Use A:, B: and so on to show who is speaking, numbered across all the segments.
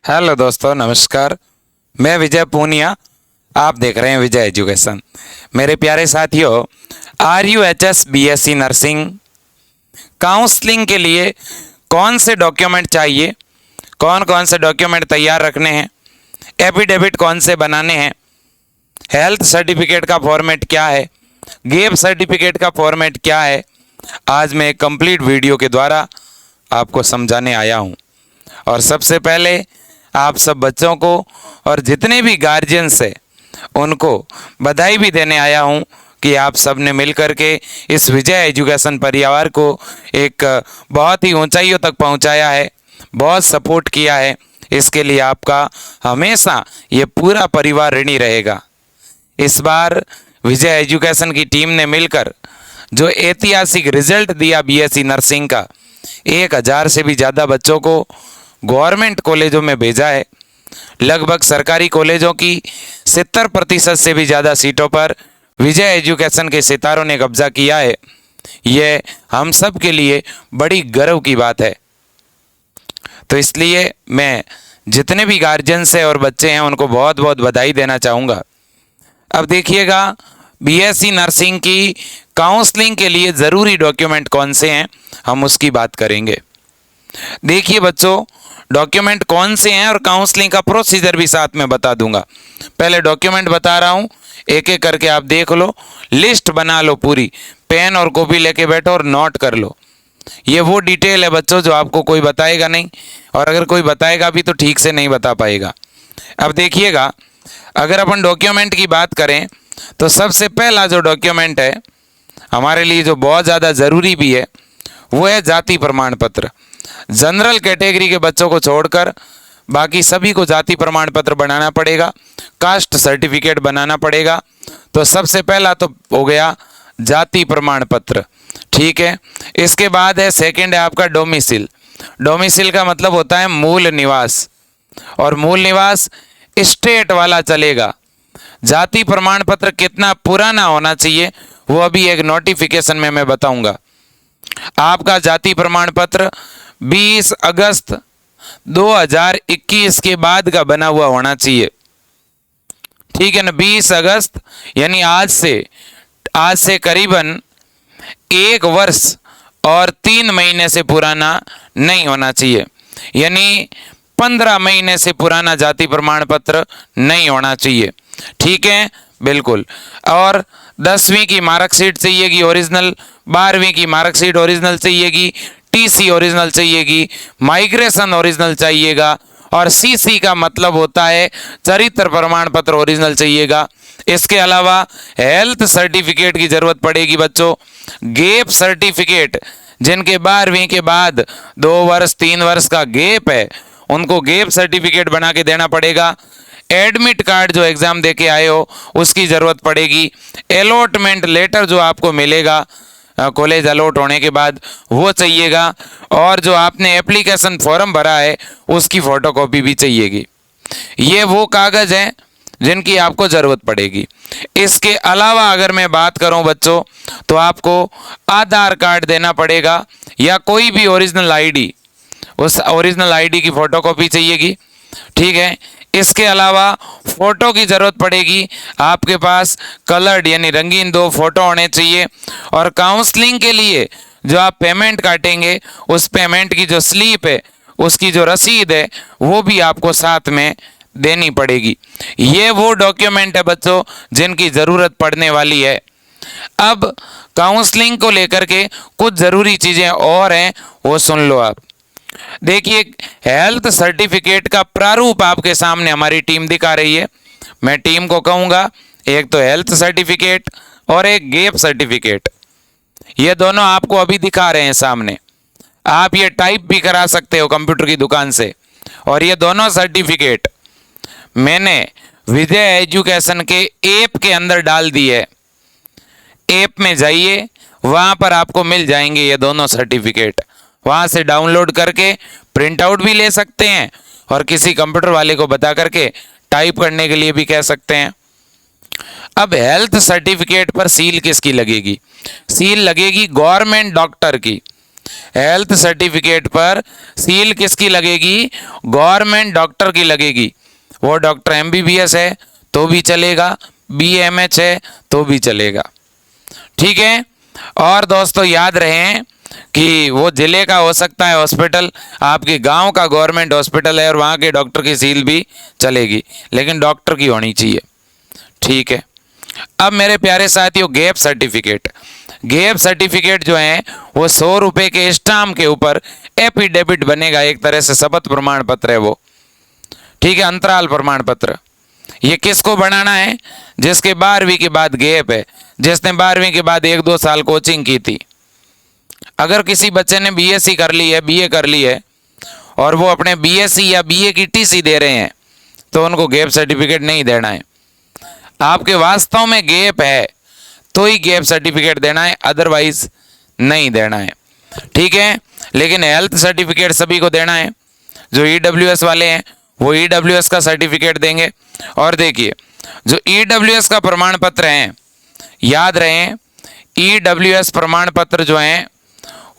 A: Hello दोस्तों, नमस्कार। मैं विजय पूनिया। आप देख रहे हैं विजय एजुकेशन। मेरे प्यारे साथियों, RUHS BSc नर्सिंग काउंसलिंग के लिए कौन से डॉक्यूमेंट चाहिए, कौन कौन से डॉक्यूमेंट तैयार रखने हैं, एफिडेविट कौन से बनाने हैं, हेल्थ सर्टिफिकेट का फॉर्मेट क्या है, गैप सर्टिफिकेट का फॉर्मेट क्या है, आज मैं एक कंप्लीट वीडियो के द्वारा आपको समझाने आया हूं। और सबसे पहले आप सब बच्चों को और जितने भी गार्जियंस हैं उनको बधाई भी देने आया हूं कि आप सब ने मिलकर के इस विजय एजुकेशन परिवार को एक बहुत ही ऊंचाइयों तक पहुंचाया है, बहुत सपोर्ट किया है। इसके लिए आपका हमेशा ये पूरा परिवार ऋणी रहेगा। इस बार विजय एजुकेशन की टीम ने मिलकर जो ऐतिहासिक रिजल्ट दिया BSc नर्सिंग का, 1000 से भी ज़्यादा बच्चों को गवर्नमेंट कॉलेजों में भेजा है। लगभग सरकारी कॉलेजों की 70% से भी ज़्यादा सीटों पर विजय एजुकेशन के सितारों ने कब्जा किया है। ये हम सब के लिए बड़ी गर्व की बात है। तो इसलिए मैं जितने भी गार्जियंस हैं और बच्चे हैं उनको बहुत बहुत बधाई देना चाहूँगा। अब देखिएगा, BSc नर्सिंग की काउंसलिंग के लिए ज़रूरी डॉक्यूमेंट कौन से हैं, हम उसकी बात करेंगे। देखिए बच्चों, डॉक्यूमेंट कौन से हैं और काउंसलिंग का प्रोसीजर भी साथ में बता दूंगा। पहले डॉक्यूमेंट बता रहा हूं, एक एक करके आप देख लो, लिस्ट बना लो पूरी, पेन और कॉपी लेके बैठो और नोट कर लो। ये वो डिटेल है बच्चों जो आपको कोई बताएगा नहीं, और अगर कोई बताएगा भी तो ठीक से नहीं बता पाएगा। अब देखिएगा, अगर अपन डॉक्यूमेंट की बात करें तो सबसे पहला जो डॉक्यूमेंट है हमारे लिए जो बहुत ज़्यादा ज़रूरी भी है वो है जाति प्रमाण पत्र। जनरल कैटेगरी के बच्चों को छोड़कर बाकी सभी को जाति प्रमाण पत्र बनाना पड़ेगा, कास्ट सर्टिफिकेट बनाना पड़ेगा। तो सबसे पहला तो हो गया जाति प्रमाण पत्र, ठीक है। इसके बाद है सेकंड है आपका डोमिसिल। डोमिसिल का मतलब होता है मूल निवास, और मूल निवास स्टेट वाला चलेगा। जाति प्रमाण पत्र कितना पुराना होना चाहिए वो अभी एक नोटिफिकेशन में मैं बताऊंगा। आपका जाति प्रमाण पत्र 20 अगस्त 2021 के बाद का बना हुआ होना चाहिए, ठीक है ना। 20 अगस्त यानी आज से करीबन 1 वर्ष और 3 महीने से पुराना नहीं होना चाहिए, यानी 15 महीने से पुराना जाति प्रमाण पत्र नहीं होना चाहिए, ठीक है, बिल्कुल। और 10वीं की मार्कशीट चाहिएगी ओरिजिनल, 12वीं की मार्कशीट ओरिजिनल चाहिएगी, TC ओरिजिनल चाहिएगी, माइग्रेशन ओरिजिनल चाहिएगा, और CC का मतलब होता है चरित्र प्रमाण पत्र ओरिजिनल चाहिएगा। इसके अलावा हेल्थ सर्टिफिकेट की जरूरत पड़ेगी बच्चों। गैप सर्टिफिकेट, जिनके 12वीं के बाद 2 वर्ष 3 वर्ष का गैप है उनको गैप सर्टिफिकेट बना के देना पड़ेगा। एडमिट कार्ड जो एग्जाम दे के आए हो उसकी ज़रूरत पड़ेगी। अलॉटमेंट लेटर जो आपको मिलेगा कॉलेज अलॉट होने के बाद वो चाहिएगा, और जो आपने एप्लीकेशन फॉर्म भरा है उसकी फ़ोटोकॉपी भी चाहिएगी। ये वो कागज़ हैं जिनकी आपको ज़रूरत पड़ेगी। इसके अलावा अगर मैं बात करूं बच्चों तो आपको आधार कार्ड देना पड़ेगा या कोई भी ओरिजिनल ID, उस ओरिजिनल ID की फ़ोटोकॉपी चाहिएगी, ठीक है। इसके अलावा फ़ोटो की ज़रूरत पड़ेगी, आपके पास कलर्ड यानी रंगीन 2 फ़ोटो होने चाहिए। और काउंसलिंग के लिए जो आप पेमेंट काटेंगे उस पेमेंट की जो स्लिप है उसकी जो रसीद है वो भी आपको साथ में देनी पड़ेगी। ये वो डॉक्यूमेंट है बच्चों जिनकी ज़रूरत पड़ने वाली है। अब काउंसलिंग को लेकर के कुछ ज़रूरी चीज़ें और हैं, वो सुन लो आप। देखिए, हेल्थ सर्टिफिकेट का प्रारूप आपके सामने हमारी टीम दिखा रही है। मैं टीम को कहूँगा, एक तो हेल्थ सर्टिफिकेट और एक गैप सर्टिफिकेट, ये दोनों आपको अभी दिखा रहे हैं सामने। आप ये टाइप भी करा सकते हो कंप्यूटर की दुकान से। और ये दोनों सर्टिफिकेट मैंने विजय एजुकेशन के ऐप के अंदर डाल दी है। ऐप में जाइए, वहाँ पर आपको मिल जाएंगे ये दोनों सर्टिफिकेट। वहाँ से डाउनलोड करके प्रिंट आउट भी ले सकते हैं और किसी कंप्यूटर वाले को बता करके टाइप करने के लिए भी कह सकते हैं। अब हेल्थ सर्टिफिकेट पर सील किसकी लगेगी? सील लगेगी गवर्नमेंट डॉक्टर की। हेल्थ सर्टिफिकेट पर सील किसकी लगेगी? गवर्नमेंट डॉक्टर की लगेगी। वो डॉक्टर MBBS है तो भी चलेगा, BMH है तो भी चलेगा। ठीक है। और दोस्तों याद रहे कि वो जिले का हो सकता है हॉस्पिटल, आपके गांव का गवर्नमेंट हॉस्पिटल है और वहाँ के डॉक्टर की सील भी चलेगी, लेकिन डॉक्टर की होनी चाहिए। ठीक है। अब मेरे प्यारे साथियों, गैप सर्टिफिकेट, गैप सर्टिफिकेट जो है वो 100 रुपये के स्टाम्प के ऊपर एफिडेविट बनेगा, एक तरह से शपथ प्रमाण पत्र है वो। ठीक है, अंतराल प्रमाण पत्र। ये किसको बनाना है? जिसके 12वीं के बाद गैप है, जिसने 12वीं के बाद 1-2 साल कोचिंग की थी। अगर किसी बच्चे ने BSc कर ली है, BA कर ली है और वो अपने BSc या BA की TC दे रहे हैं तो उनको गैप सर्टिफिकेट नहीं देना है। आपके वास्तव में गैप है तो ही गैप सर्टिफिकेट देना है, अदरवाइज नहीं देना है। ठीक है। लेकिन हेल्थ सर्टिफिकेट सभी को देना है। जो EWS वाले हैं वो EWS का सर्टिफिकेट देंगे। और देखिए, जो EWS का प्रमाण पत्र है, याद रहे EWS प्रमाण पत्र जो है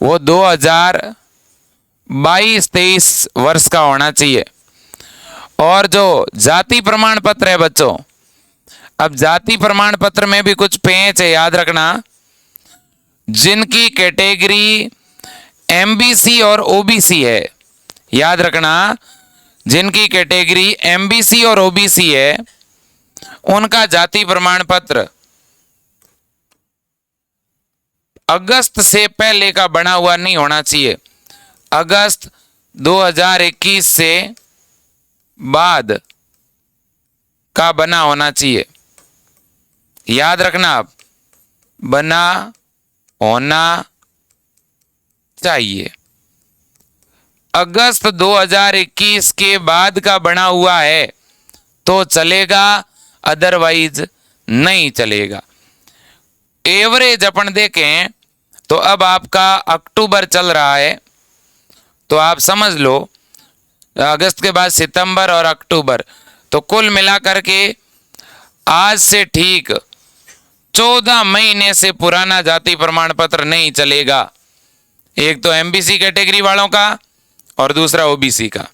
A: वो 2022-23 वर्ष का होना चाहिए। और जो जाति प्रमाण पत्र है बच्चों, अब जाति प्रमाण पत्र में भी कुछ पेच है, याद रखना। जिनकी कैटेगरी MBC और OBC है, याद रखना, जिनकी कैटेगरी MBC और OBC है उनका जाति प्रमाण पत्र अगस्त से पहले का बना हुआ नहीं होना चाहिए। अगस्त 2021 से बाद का बना होना चाहिए। याद रखना, आप बना होना चाहिए। अगस्त 2021 के बाद का बना हुआ है तो चलेगा, अदरवाइज नहीं चलेगा। एवरेज अपन देखें तो अब आपका अक्टूबर चल रहा है, तो आप समझ लो अगस्त के बाद सितंबर और अक्टूबर, तो कुल मिलाकर के आज से ठीक 14 महीने से पुराना जाति प्रमाण पत्र नहीं चलेगा। एक तो MBC कैटेगरी वालों का और दूसरा OBC का।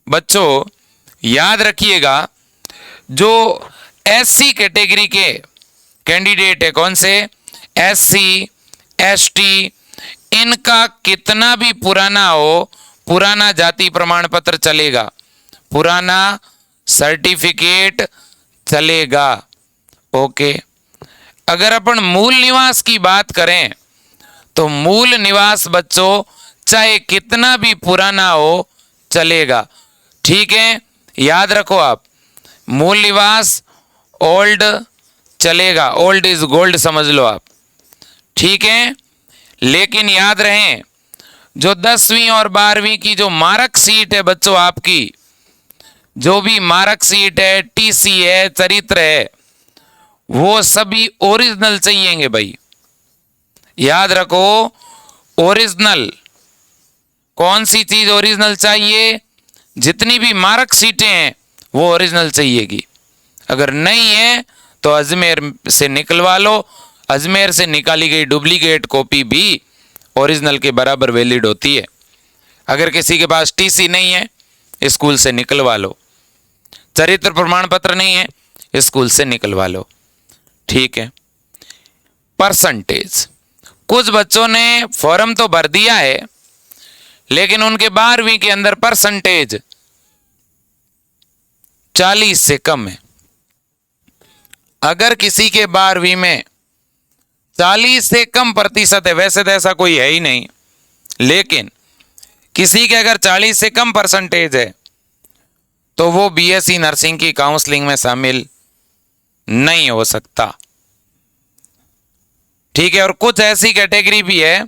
A: बच्चों याद रखिएगा, जो SC कैटेगरी के कैंडिडेट है, कौन से? SC ST, इनका कितना भी पुराना हो, पुराना जाति प्रमाण पत्र चलेगा, पुराना सर्टिफिकेट चलेगा। ओके। अगर अपन मूल निवास की बात करें तो मूल निवास बच्चों चाहे कितना भी पुराना हो चलेगा। ठीक है, याद रखो आप, मूल निवास ओल्ड चलेगा, ओल्ड इज गोल्ड समझ लो आप। ठीक है। लेकिन याद रहे, जो 10वीं और 12वीं की जो मार्क शीट है बच्चों, आपकी जो भी मार्क शीट है, TC है, चरित्र है, वो सभी ओरिजिनल चाहिएंगे भाई। याद रखो, ओरिजिनल। कौन सी चीज ओरिजिनल चाहिए? जितनी भी मार्क शीटें हैं वो ओरिजिनल चाहिएगी। अगर नहीं है तो अजमेर से निकलवा लो। अजमेर से निकाली गई डुप्लीकेट कॉपी भी ओरिजिनल के बराबर वैलिड होती है। अगर किसी के पास TC नहीं है, स्कूल से निकलवा लो। चरित्र प्रमाण पत्र नहीं है, स्कूल से निकलवा लो। ठीक है। परसेंटेज, कुछ बच्चों ने फॉर्म तो भर दिया है लेकिन उनके 12वीं के अंदर परसेंटेज 40 से कम है। अगर किसी के 12वीं में 40 से कम प्रतिशत है, वैसे तो ऐसा कोई है ही नहीं, लेकिन किसी के अगर 40 से कम परसेंटेज है तो वो BSc नर्सिंग की काउंसलिंग में शामिल नहीं हो सकता। ठीक है। और कुछ ऐसी कैटेगरी भी है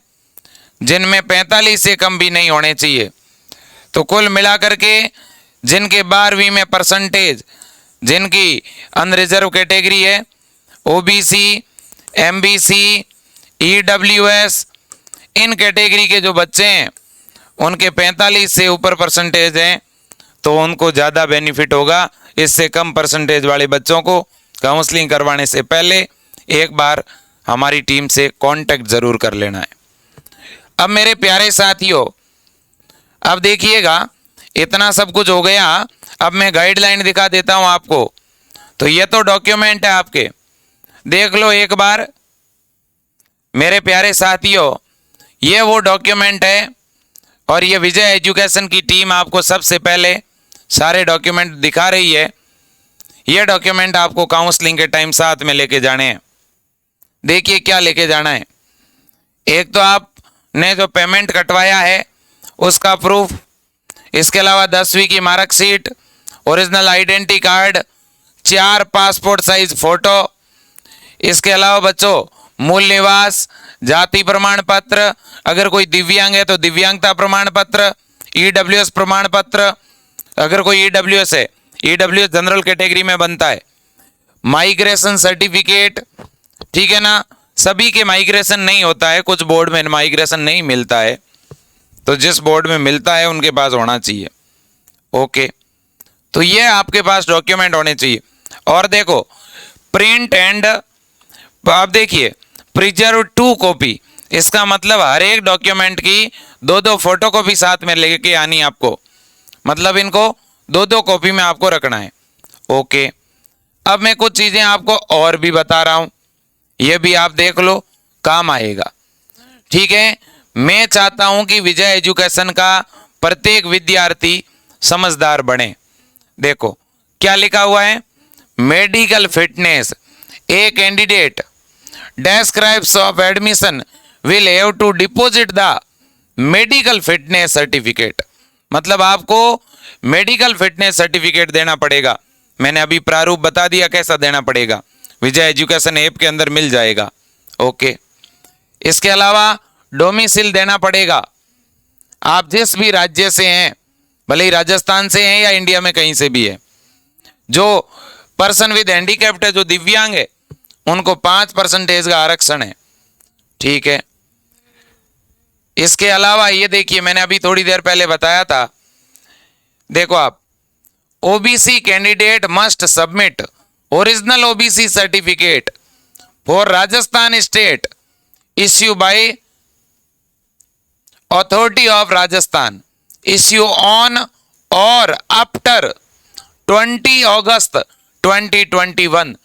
A: जिनमें 45 से कम भी नहीं होने चाहिए। तो कुल मिलाकर के जिनके 12वीं में परसेंटेज, जिनकी अनरिजर्व कैटेगरी है, OBC, MBC, EWS, इन कैटेगरी के जो बच्चे हैं उनके 45 से ऊपर परसेंटेज हैं तो उनको ज़्यादा बेनिफिट होगा। इससे कम परसेंटेज वाले बच्चों को काउंसलिंग करवाने से पहले एक बार हमारी टीम से कांटेक्ट ज़रूर कर लेना है। अब मेरे प्यारे साथियों, अब देखिएगा इतना सब कुछ हो गया। अब मैं गाइडलाइन दिखा देता हूं आपको। तो ये तो डॉक्यूमेंट है आपके, देख लो एक बार मेरे प्यारे साथियों, ये वो डॉक्यूमेंट है और ये विजय एजुकेशन की टीम आपको सबसे पहले सारे डॉक्यूमेंट दिखा रही है। ये डॉक्यूमेंट आपको काउंसलिंग के टाइम साथ में लेके जाने हैं। देखिए क्या लेके जाना है। एक तो आपने जो पेमेंट कटवाया है उसका प्रूफ, इसके अलावा 10वीं की marksheet, original identity card, 4 passport size photo, इसके अलावा बच्चों मूल निवास, जाति प्रमाण पत्र, अगर कोई दिव्यांग है तो दिव्यांगता प्रमाण पत्र, ईडब्ल्यूएस प्रमाण पत्र, अगर कोई ईडब्ल्यूएस है, ईडब्ल्यूएस जनरल कैटेगरी में बनता है, माइग्रेशन सर्टिफिकेट, ठीक है ना। सभी के माइग्रेशन नहीं होता है, कुछ बोर्ड में माइग्रेशन नहीं मिलता है, तो जिस बोर्ड में मिलता है उनके पास होना चाहिए। ओके, तो ये आपके पास डॉक्यूमेंट होने चाहिए। और देखो प्रिंट एंड, आप देखिए प्रिजर्व 2 कॉपी, इसका मतलब हर एक डॉक्यूमेंट की 2-2 फोटो कॉपी साथ में लेके आनी आपको, मतलब इनको 2-2 कॉपी में आपको रखना है। ओके, अब मैं कुछ चीजें आपको और भी बता रहा हूं, ये भी आप देख लो, काम आएगा। ठीक है, मैं चाहता हूं कि विजय एजुकेशन का प्रत्येक विद्यार्थी समझदार बने। देखो क्या लिखा हुआ है, medical fitness, a candidate describes of admission will have to deposit the medical fitness certificate, मतलब आपको मेडिकल फिटनेस सर्टिफिकेट देना पड़ेगा। मैंने अभी प्रारूप बता दिया कैसा देना पड़ेगा, विजय एजुकेशन ऐप के अंदर मिल जाएगा। ओके, इसके अलावा डोमिसिल देना पड़ेगा। आप जिस भी राज्य से हैं, भले ही राजस्थान से हैं या इंडिया में कहीं से भी है, जो पर्सन विद हैंडीकैप्ड है, जो दिव्यांग है, उनको 5% का आरक्षण है। ठीक है, इसके अलावा ये देखिए मैंने अभी थोड़ी देर पहले बताया था, देखो आप, OBC candidate must submit original OBC certificate for Rajasthan state issue by authority of Rajasthan issue on और आफ्टर 20 अगस्त 2021,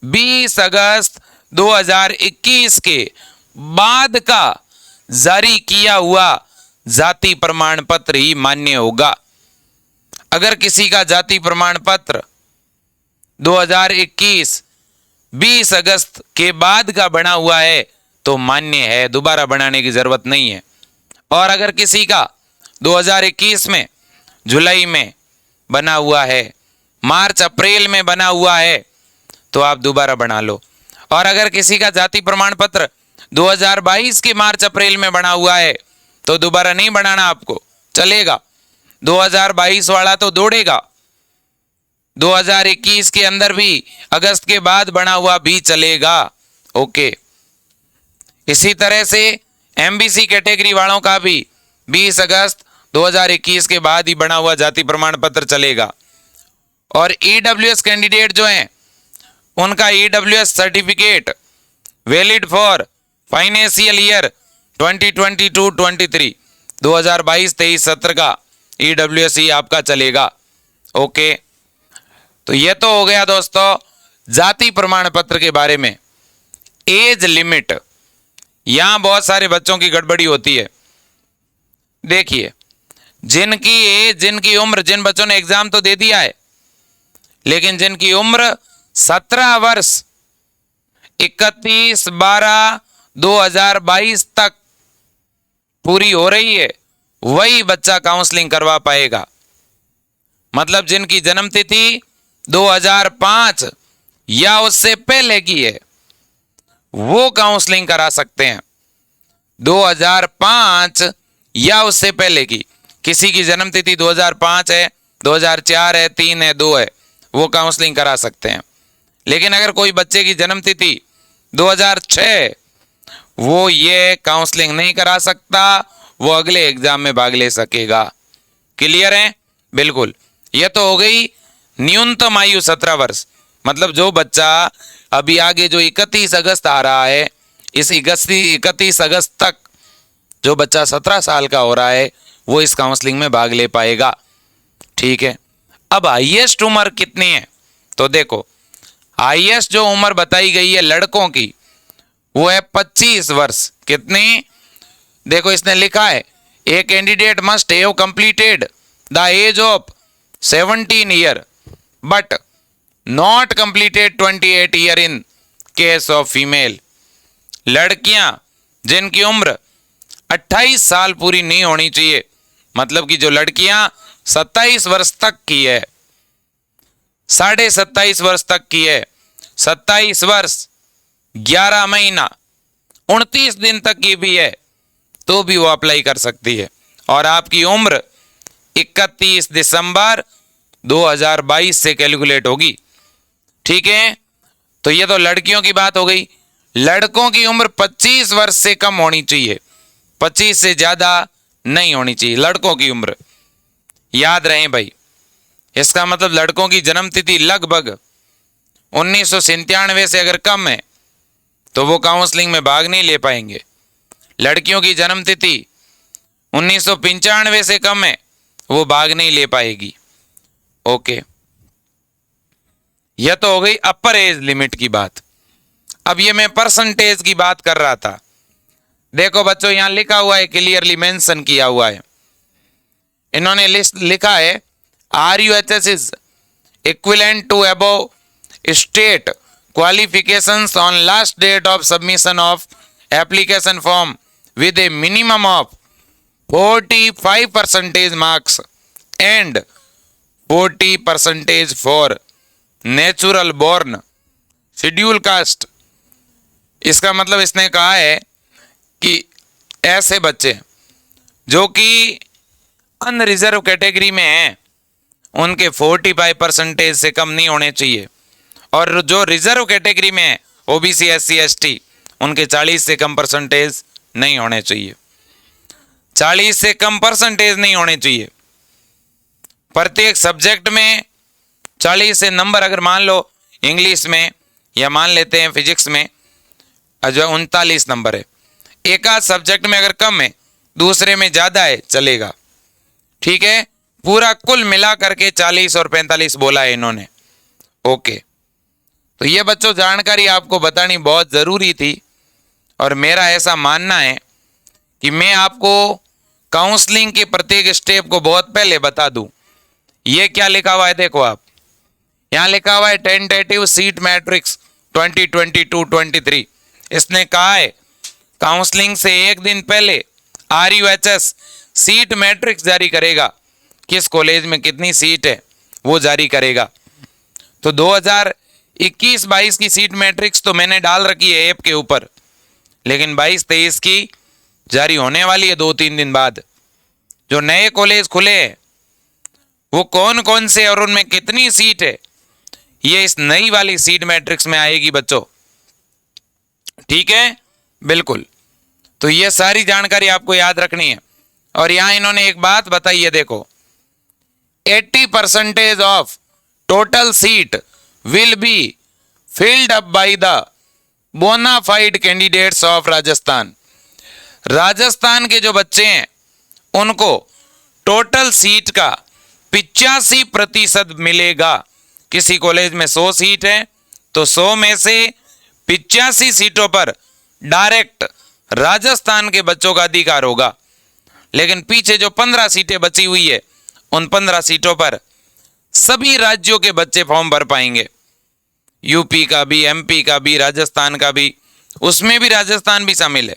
A: 20 अगस्त 2021 के बाद का जारी किया हुआ जाति प्रमाण पत्र ही मान्य होगा। अगर किसी का जाति प्रमाण पत्र 2021 20 अगस्त के बाद का बना हुआ है तो मान्य है, दोबारा बनाने की जरूरत नहीं है। और अगर किसी का 2021 में जुलाई में बना हुआ है, मार्च अप्रैल में बना हुआ है, तो आप दोबारा बना लो। और अगर किसी का जाति प्रमाण पत्र 2022 के मार्च अप्रैल में बना हुआ है तो दोबारा नहीं बनाना आपको, चलेगा। 2022 वाला तो दौड़ेगा, 2021 के अंदर भी अगस्त के बाद बना हुआ भी चलेगा। ओके, इसी तरह से एमबीसी कैटेगरी वालों का भी 20 अगस्त 2021 के बाद ही बना हुआ जाति प्रमाण पत्र चलेगा। और ईडब्ल्यूएस कैंडिडेट जो हैं उनका EWS certificate valid for financial year 2022-23, 2022-23 सत्र का ईडब्ल्यूएस ही आपका चलेगा। ओके, तो ये तो हो गया दोस्तों जाति प्रमाण पत्र के बारे में। एज लिमिट, यहां बहुत सारे बच्चों की गड़बड़ी होती है। देखिए, जिनकी एज, जिनकी उम्र, जिन बच्चों ने एग्जाम तो दे दिया है लेकिन जिनकी उम्र 17 वर्ष 31/12/2022 तक पूरी हो रही है, वही बच्चा काउंसलिंग करवा पाएगा। मतलब जिनकी जन्म तिथि 2005 या उससे पहले की है वो काउंसलिंग करा सकते हैं। 2005 या उससे पहले की, किसी की जन्म तिथि 2005 है, 2004 है, 3 है, 2 है, वो काउंसलिंग करा सकते हैं। लेकिन अगर कोई बच्चे की जन्म तिथि 2006, वो ये काउंसलिंग नहीं करा सकता, वो अगले एग्जाम में भाग ले सकेगा। क्लियर है? बिल्कुल। ये तो हो गई न्यूनतम आयु 17 वर्ष। मतलब जो बच्चा अभी आगे जो 31 अगस्त आ रहा है, इस 31 अगस्त तक जो बच्चा 17 साल का हो रहा है वो इस काउंसलिंग में भाग ले पाएगा। ठीक है, अब हाईएस्ट उम्र कितनी है? तो देखो, हाईएस्ट जो उम्र बताई गई है लड़कों की वो है 25 वर्ष। कितनी? देखो इसने लिखा है a candidate must have completed the age of 17 year but not completed 28 year in case of female. लड़कियां जिनकी उम्र 28 साल पूरी नहीं होनी चाहिए, मतलब कि जो लड़कियां 27 वर्ष तक की है, 27.5 वर्ष तक की है, 27 वर्ष 11 महीना 29 दिन तक की भी है तो भी वो अप्लाई कर सकती है। और आपकी उम्र 31 दिसंबर 2022 से कैलकुलेट होगी। ठीक है, तो ये तो लड़कियों की बात हो गई। लड़कों की उम्र 25 वर्ष से कम होनी चाहिए, 25 से ज्यादा नहीं होनी चाहिए लड़कों की उम्र। याद रहे भाई, इसका मतलब लड़कों की जन्म तिथि लगभग 1997 से अगर कम है तो वो काउंसलिंग में भाग नहीं ले पाएंगे। लड़कियों की जन्म तिथि 1995 से कम है, वो भाग नहीं ले पाएगी। ओके, यह तो हो गई अपर एज लिमिट की बात। अब ये मैं परसेंटेज की बात कर रहा था। देखो बच्चों, यहां लिखा हुआ है, क्लियरली मेंशन किया हुआ है, इन्होंने लिस्ट लिखा है RUHS is equivalent to above state qualifications on last date of submission of application form with a minimum of 45% marks and 40% for natural born schedule caste। इसका मतलब इसने कहा है कि ऐसे बच्चे जो कि अनरिजर्व कैटेगरी में हैं उनके 45% से कम नहीं होने चाहिए, और जो रिजर्व कैटेगरी में है OBC SC ST उनके 40 से कम परसेंटेज नहीं होने चाहिए। 40 से कम परसेंटेज नहीं होने चाहिए। प्रत्येक सब्जेक्ट में 40 से नंबर, अगर मान लो इंग्लिश में या मान लेते हैं फिजिक्स में जो 39 नंबर है, एक आध सब्जेक्ट में अगर कम है दूसरे में ज्यादा है चलेगा। ठीक है, पूरा कुल मिला करके 40 और 45 बोला है इन्होंने। ओके, तो ये बच्चों जानकारी आपको बतानी बहुत जरूरी थी, और मेरा ऐसा मानना है कि मैं आपको काउंसलिंग के प्रत्येक स्टेप को बहुत पहले बता दूं। ये क्या लिखा हुआ है देखो आप, यहां लिखा हुआ है टेंटेटिव सीट मैट्रिक्स 2022-23। इसने कहा है काउंसलिंग से एक दिन पहले RUHS सीट मैट्रिक्स जारी करेगा, किस कॉलेज में कितनी सीट है वो जारी करेगा। तो 2021-22 की सीट मैट्रिक्स तो मैंने डाल रखी है ऐप के ऊपर, लेकिन 22-23 की जारी होने वाली है 2-3 दिन बाद। जो नए कॉलेज खुले हैं वो कौन कौन से और उनमें कितनी सीट है, ये इस नई वाली सीट मैट्रिक्स में आएगी बच्चों। ठीक है, बिल्कुल। तो ये सारी जानकारी आपको याद रखनी है। और यहां इन्होंने एक बात बताई है, देखो 80% of total seat will be filled up by the bona fide candidates of Rajasthan. Rajasthan के जो बच्चे हैं उनको टोटल सीट का 85% मिलेगा। किसी कॉलेज में 100 सीट है तो 100 में से 85 सीटों पर डायरेक्ट राजस्थान के बच्चों का अधिकार होगा। लेकिन पीछे जो 15 सीटें बची हुई है उन 15 सीटों पर सभी राज्यों के बच्चे फॉर्म भर पाएंगे, यूपी का भी, MP का भी, राजस्थान का भी, उसमें भी राजस्थान भी शामिल है।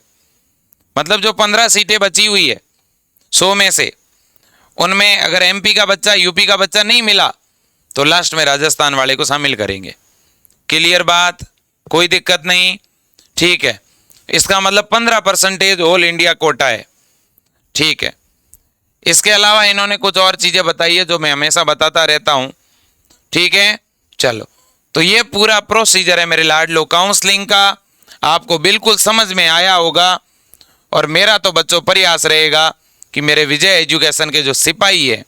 A: मतलब जो 15 सीटें बची हुई है 100 में से, उनमें अगर MP का बच्चा, यूपी का बच्चा नहीं मिला तो लास्ट में राजस्थान वाले को शामिल करेंगे। क्लियर बात, कोई दिक्कत नहीं। ठीक है, इसका मतलब 15% ऑल इंडिया कोटा है। ठीक है, इसके अलावा इन्होंने कुछ और चीजें बताई है जो मैं हमेशा बताता रहता हूं। ठीक है, चलो, तो ये पूरा प्रोसीजर है मेरे लाडलो काउंसलिंग का, आपको बिल्कुल समझ में आया होगा। और मेरा तो बच्चों प्रयास रहेगा कि मेरे विजय एजुकेशन के जो सिपाही है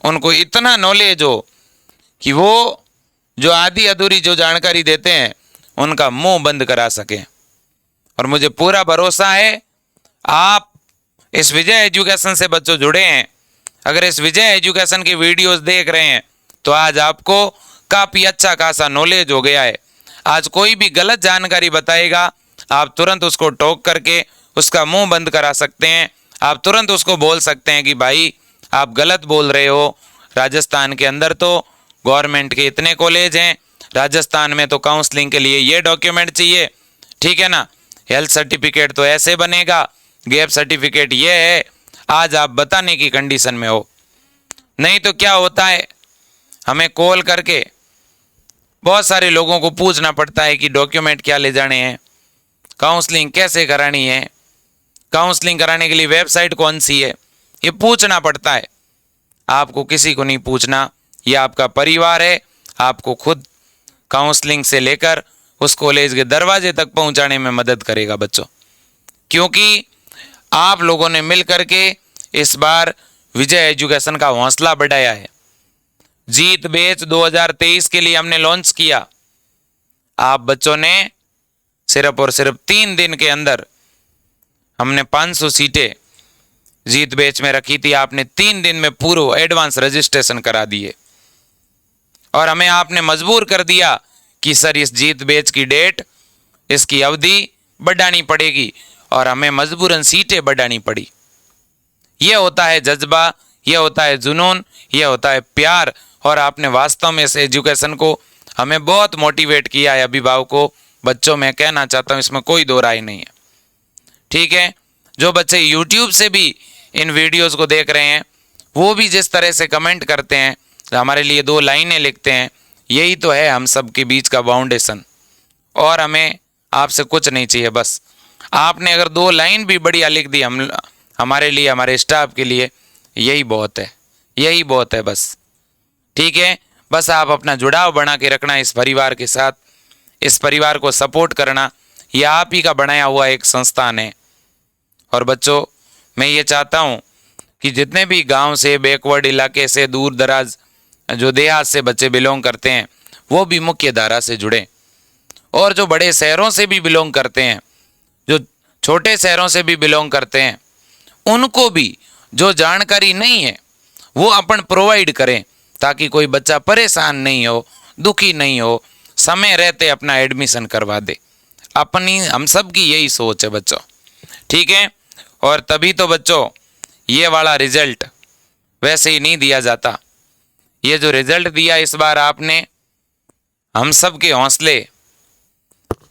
A: उनको इतना नॉलेज हो कि वो जो आधी अधूरी जो जानकारी देते हैं उनका मुंह बंद करा सकें। और मुझे पूरा भरोसा है आप इस विजय एजुकेशन से बच्चों जुड़े हैं, अगर इस विजय एजुकेशन की वीडियोस देख रहे हैं तो आज आपको काफ़ी अच्छा खासा नॉलेज हो गया है। आज कोई भी गलत जानकारी बताएगा, आप तुरंत उसको टोक करके उसका मुंह बंद करा सकते हैं। आप तुरंत उसको बोल सकते हैं कि भाई आप गलत बोल रहे हो। राजस्थान के अंदर तो गवर्नमेंट के इतने कॉलेज हैं, राजस्थान में तो काउंसलिंग के लिए ये डॉक्यूमेंट चाहिए, ठीक है ना, हेल्थ सर्टिफिकेट तो ऐसे बनेगा, गैप सर्टिफिकेट ये है। आज आप बताने की कंडीशन में हो। नहीं तो क्या होता है, हमें कॉल करके बहुत सारे लोगों को पूछना पड़ता है कि डॉक्यूमेंट क्या ले जाने हैं, काउंसलिंग कैसे करानी है, काउंसलिंग कराने के लिए वेबसाइट कौन सी है, ये पूछना पड़ता है। आपको किसी को नहीं पूछना, ये आपका परिवार है, आपको खुद काउंसलिंग से लेकर उस कॉलेज के दरवाजे तक पहुंचाने में मदद करेगा बच्चों, क्योंकि आप लोगों ने मिल करके इस बार विजय एजुकेशन का हौसला बढ़ाया है। जीत बैच 2023 के लिए हमने लॉन्च किया। आप बच्चों ने सिर्फ और सिर्फ 3 दिन के अंदर हमने 500 सीटें जीत बैच में रखी थी। आपने 3 दिन में पूरा एडवांस रजिस्ट्रेशन करा दिए और हमें आपने मजबूर कर दिया कि सर इस जीत बैच की डेट, इसकी अवधि बढ़ानी पड़ेगी, और हमें मजबूरन सीटें बढ़ानी पड़ी। यह होता है जज्बा, यह होता है जुनून, यह होता है प्यार। और आपने वास्तव में इस एजुकेशन को हमें बहुत मोटिवेट किया है। अभिभावकों, बच्चों, मैं कहना चाहता हूँ, इसमें कोई दो राय नहीं है, ठीक है। जो बच्चे यूट्यूब से भी इन वीडियोस को देख रहे हैं, वो भी जिस तरह से कमेंट करते हैं, हमारे लिए 2 लाइनें लिखते हैं, यही तो है हम सब के बीच का फाउंडेशन। और हमें आपसे कुछ नहीं चाहिए, बस आपने अगर 2 लाइन भी बढ़िया लिख दी हमारे लिए, हमारे स्टाफ के लिए, यही बहुत है, यही बहुत है बस, ठीक है। बस आप अपना जुड़ाव बना के रखना इस परिवार के साथ, इस परिवार को सपोर्ट करना, यह आप ही का बनाया हुआ एक संस्थान है। और बच्चों, मैं ये चाहता हूँ कि जितने भी गांव से, बैकवर्ड इलाके से, दूर दराज जो देहात से बच्चे बिलोंग करते हैं, वो भी मुख्य धारा से जुड़े, और जो बड़े शहरों से भी बिलोंग करते हैं, जो छोटे शहरों से भी बिलोंग करते हैं, उनको भी जो जानकारी नहीं है वो अपन प्रोवाइड करें, ताकि कोई बच्चा परेशान नहीं हो, दुखी नहीं हो, समय रहते अपना एडमिशन करवा दे। अपनी, हम सब की यही सोच है बच्चों, ठीक है। और तभी तो बच्चों ये वाला रिजल्ट वैसे ही नहीं दिया जाता। ये जो रिजल्ट दिया इस बार आपने, हम सब के हौसले,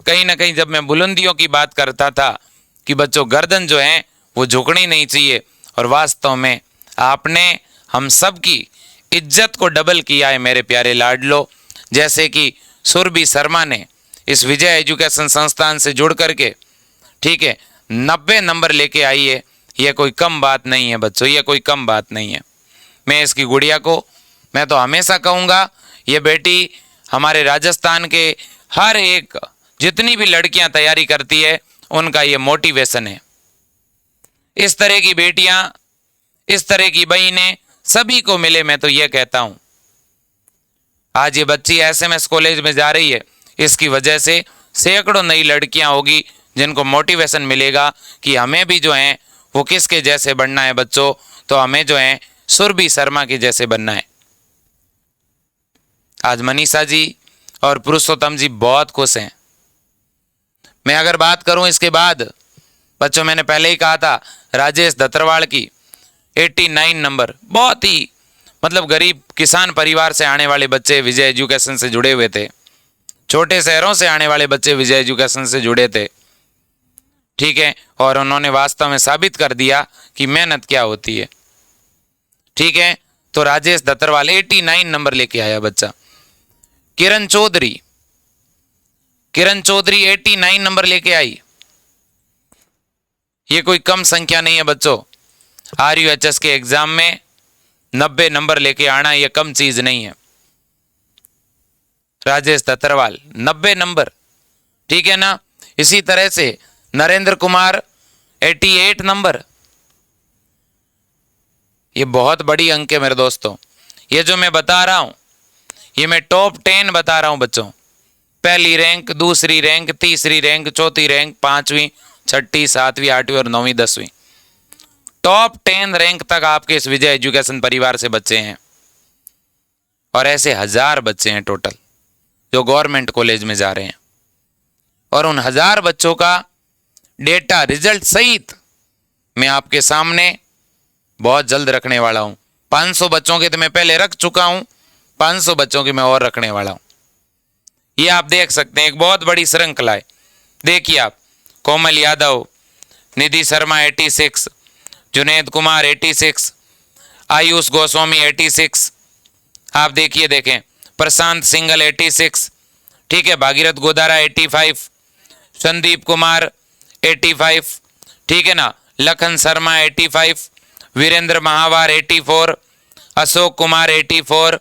A: कहीं ना कहीं जब मैं बुलंदियों की बात करता था कि बच्चों गर्दन जो है वो झुकनी नहीं चाहिए, और वास्तव में आपने हम सब की इज्जत को डबल किया है मेरे प्यारे लाडलो। जैसे कि सुरभि शर्मा ने इस विजय एजुकेशन संस्थान से जुड़ करके, ठीक है, 90 नंबर लेके आई है। यह कोई कम बात नहीं है बच्चों, यह कोई कम बात नहीं है। मैं इसकी गुड़िया को, मैं तो हमेशा कहूँगा, ये बेटी हमारे राजस्थान के हर एक, जितनी भी लड़कियां तैयारी करती है, उनका ये मोटिवेशन है। इस तरह की बेटियां, इस तरह की बहनें सभी को मिले, मैं तो ये कहता हूं। आज ये बच्ची एसएमएस कॉलेज में जा रही है, इसकी वजह से सैकड़ों नई लड़कियां होगी जिनको मोटिवेशन मिलेगा कि हमें भी जो है वो किसके जैसे बनना है बच्चों, तो हमें जो है सुरभि शर्मा के जैसे बनना है। आज मनीषा जी और पुरुषोत्तम जी बहुत खुश हैं। मैं अगर बात करूं इसके बाद बच्चों, मैंने पहले ही कहा था, राजेश धतरवाड़ की 89 नंबर, बहुत ही मतलब गरीब किसान परिवार से आने वाले बच्चे विजय एजुकेशन से जुड़े हुए थे, छोटे शहरों से आने वाले बच्चे विजय एजुकेशन से जुड़े थे, ठीक है। और उन्होंने वास्तव में साबित कर दिया कि मेहनत क्या होती है, ठीक है। तो राजेश धतरवाल 89 नंबर लेके आया बच्चा। किरण चौधरी 89 नंबर लेके आई। ये कोई कम संख्या नहीं है बच्चों। RUHS के एग्जाम में 90 नंबर लेके आना ये कम चीज नहीं है। राजेश धतरवाल 90 नंबर, ठीक है ना। इसी तरह से नरेंद्र कुमार 88 नंबर। ये बहुत बड़ी अंक है मेरे दोस्तों। ये जो मैं बता रहा हूं, ये मैं टॉप 10 बता रहा हूं बच्चों। पहली रैंक, दूसरी रैंक, तीसरी रैंक, चौथी रैंक, 5वीं, 6ठी, 7वीं, 8वीं और 9वीं, 10वीं। टॉप 10 रैंक तक आपके इस विजय एजुकेशन परिवार से बच्चे हैं। और ऐसे 1000 बच्चे हैं टोटल जो गवर्नमेंट कॉलेज में जा रहे हैं। और उन 1000 बच्चों का डेटा रिजल्ट सहित मैं आपके सामने बहुत जल्द रखने वाला हूं। 500 बच्चों के तो मैं पहले रख चुका हूं, 500 बच्चों के मैं और रखने वाला हूं। ये आप देख सकते हैं, एक बहुत बड़ी श्रृंखला है। देखिए आप, कोमल यादव, निधि शर्मा 86, जुनेद कुमार 86, आयुष गोस्वामी 86, आप देखिए देखें, प्रशांत सिंगल 86, ठीक है, भागीरथ गोदारा 85, संदीप कुमार 85, ठीक है ना, लखन शर्मा 85, वीरेंद्र महावार 84, अशोक कुमार 84,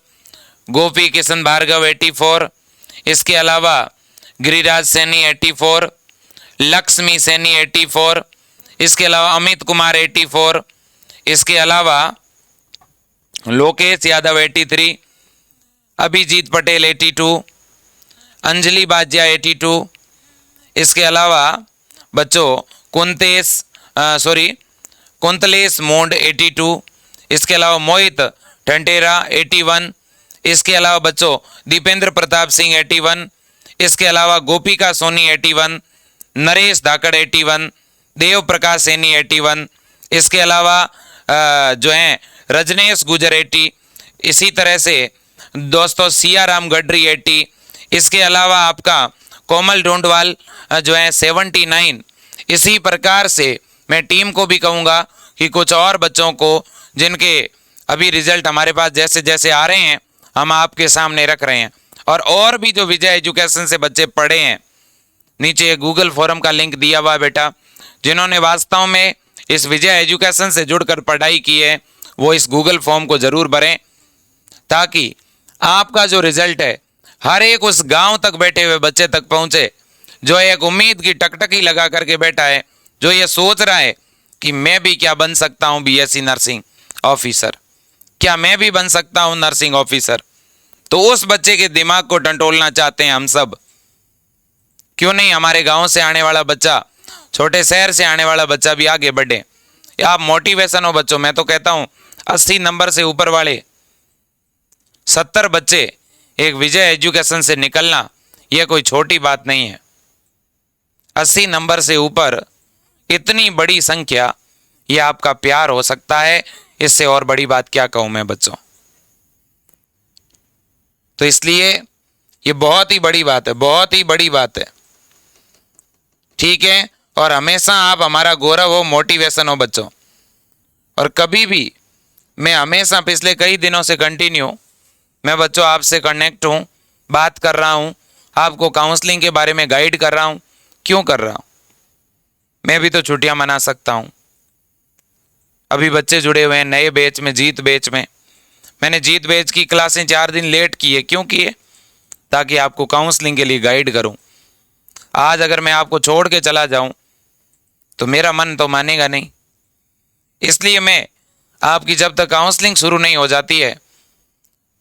A: गोपी किशन भार्गव 84, इसके अलावा गिरिराज सैनी 84, लक्ष्मी सैनी 84, इसके अलावा अमित कुमार 84, इसके अलावा लोकेश यादव 83, अभिजीत पटेल 82, अंजलि बाजिया 82, इसके अलावा बच्चों कुंतलेश मोंड 82, इसके अलावा मोहित ठंटेरा 81, इसके अलावा बच्चों दीपेंद्र प्रताप सिंह 81, इसके अलावा गोपिका सोनी 81, नरेश धाकड़ 81, देव प्रकाश सैनी 81, इसके अलावा जो हैं रजनेश गुजर 80, इसी तरह से दोस्तों सियाराम गडरी 80, इसके अलावा आपका कोमल डोंडवाल जो है 79। इसी प्रकार से मैं टीम को भी कहूँगा कि कुछ और बच्चों को जिनके अभी रिजल्ट हमारे पास जैसे जैसे आ रहे हैं हम आपके सामने रख रहे हैं। और भी जो विजय एजुकेशन से बच्चे पढ़े हैं, नीचे गूगल फॉरम का लिंक दिया हुआ है बेटा, जिन्होंने वास्तव में इस विजय एजुकेशन से जुड़कर पढ़ाई की है वो इस गूगल फॉर्म को जरूर भरें, ताकि आपका जो रिजल्ट है हर एक उस गांव तक बैठे हुए बच्चे तक पहुंचे जो एक उम्मीद की टकटकी लगा करके बैठा है, जो ये सोच रहा है कि मैं भी क्या बन सकता हूं बीएससी नर्सिंग ऑफिसर, क्या मैं भी बन सकता हूं नर्सिंग ऑफिसर। तो उस बच्चे के दिमाग को टंटोलना चाहते हैं हम सब। क्यों नहीं हमारे गांव से आने वाला बच्चा, छोटे शहर से आने वाला बच्चा भी आगे बढ़े। आप मोटिवेशन हो बच्चों। मैं तो कहता हूं 80 नंबर से ऊपर वाले 70 बच्चे एक विजय एजुकेशन से निकलना यह कोई छोटी बात नहीं है। 80 नंबर से ऊपर इतनी बड़ी संख्या, यह आपका प्यार हो सकता है, इससे और बड़ी बात क्या कहूं मैं बच्चों। तो इसलिए ये बहुत ही बड़ी बात है, बहुत ही बड़ी बात है, ठीक है। और हमेशा आप हमारा गौरव हो, मोटिवेशन हो बच्चों। और कभी भी मैं हमेशा पिछले कई दिनों से कंटिन्यू मैं बच्चों आपसे कनेक्ट हूँ, बात कर रहा हूँ, आपको काउंसलिंग के बारे में गाइड कर रहा हूँ। क्यों कर रहा हूँ? मैं भी तो छुट्टियाँ मना सकता हूँ। अभी बच्चे जुड़े हुए हैं नए बैच में, जीत बैच में। मैंने जीत बैच की क्लासें 4 दिन लेट की है। क्यों किए? ताकि आपको काउंसलिंग के लिए गाइड करूँ। आज अगर मैं आपको छोड़ के चला जाऊँ तो मेरा मन तो मानेगा नहीं। इसलिए मैं आपकी जब तक काउंसलिंग शुरू नहीं हो जाती है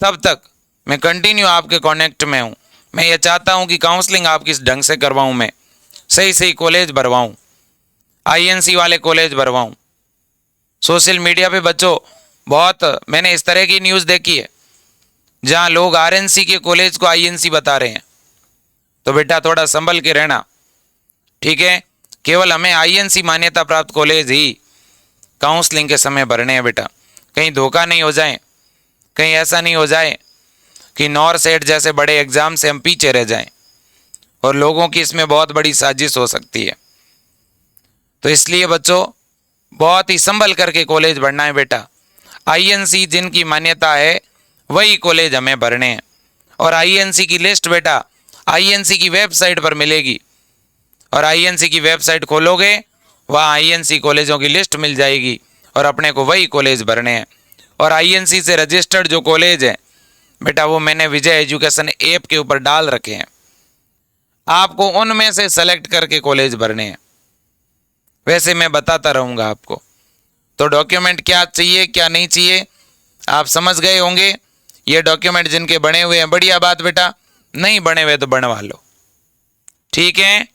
A: तब तक मैं कंटिन्यू आपके कॉन्टेक्ट में हूँ। मैं ये चाहता हूँ कि काउंसलिंग आप किस ढंग से करवाऊँ, मैं सही सही कॉलेज भरवाऊँ, आईएनसी वाले कॉलेज भरवाऊँ। सोशल मीडिया पे बच्चों बहुत मैंने इस तरह की न्यूज़ देखी है जहाँ लोग आरएनसी के कॉलेज को आईएनसी बता रहे हैं। तो बेटा थोड़ा संभल के रहना, ठीक है। केवल हमें आईएनसी मान्यता प्राप्त कॉलेज ही काउंसलिंग के समय भरने हैं बेटा। कहीं धोखा नहीं हो जाए, कहीं ऐसा नहीं हो जाए कि नॉर सेट जैसे बड़े एग्जाम से हम पीछे रह जाएं और लोगों की इसमें बहुत बड़ी साजिश हो सकती है। तो इसलिए बच्चों बहुत ही संभल करके कॉलेज भरना है बेटा। आईएनसी जिनकी मान्यता है वही कॉलेज हमें भरने हैं। और आईएनसी की लिस्ट बेटा आईएनसी की वेबसाइट पर मिलेगी। और आईएनसी की वेबसाइट खोलोगे वहाँ आईएनसी कॉलेजों की लिस्ट मिल जाएगी और अपने को वही कॉलेज भरने हैं। और आईएनसी से रजिस्टर्ड जो कॉलेज है बेटा वो मैंने विजय एजुकेशन ऐप के ऊपर डाल रखे हैं। आपको उनमें से सेलेक्ट करके कॉलेज भरने हैं। वैसे मैं बताता रहूँगा आपको। तो डॉक्यूमेंट क्या चाहिए क्या नहीं चाहिए आप समझ गए होंगे। ये डॉक्यूमेंट जिनके बने हुए हैं बढ़िया बात बेटा, नहीं बने हुए तो बनवा लो, ठीक है,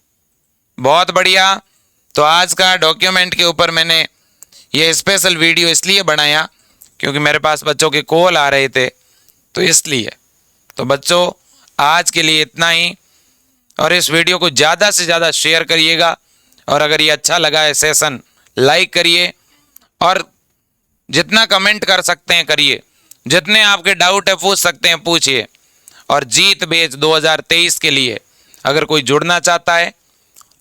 A: बहुत बढ़िया। तो आज का डॉक्यूमेंट के ऊपर मैंने ये स्पेशल वीडियो इसलिए बनाया क्योंकि मेरे पास बच्चों के कॉल आ रहे थे, तो इसलिए। तो बच्चों आज के लिए इतना ही, और इस वीडियो को ज़्यादा से ज़्यादा शेयर करिएगा, और अगर ये अच्छा लगा है सेशन लाइक करिए, और जितना कमेंट कर सकते हैं करिए, जितने आपके डाउट है पूछ सकते हैं पूछिए। और जीत बेच 2023 के लिए अगर कोई जुड़ना चाहता है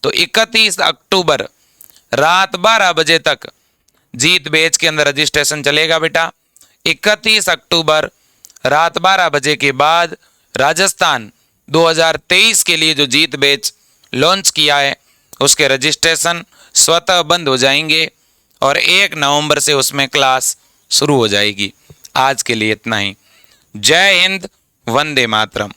A: तो 31 अक्टूबर रात 12 बजे तक जीत बेच के अंदर रजिस्ट्रेशन चलेगा बेटा। 31 अक्टूबर रात 12 बजे के बाद राजस्थान 2023 के लिए जो जीत बेच लॉन्च किया है उसके रजिस्ट्रेशन स्वतः बंद हो जाएंगे, और 1 नवंबर से उसमें क्लास शुरू हो जाएगी। आज के लिए इतना ही। जय हिंद, वंदे मातरम।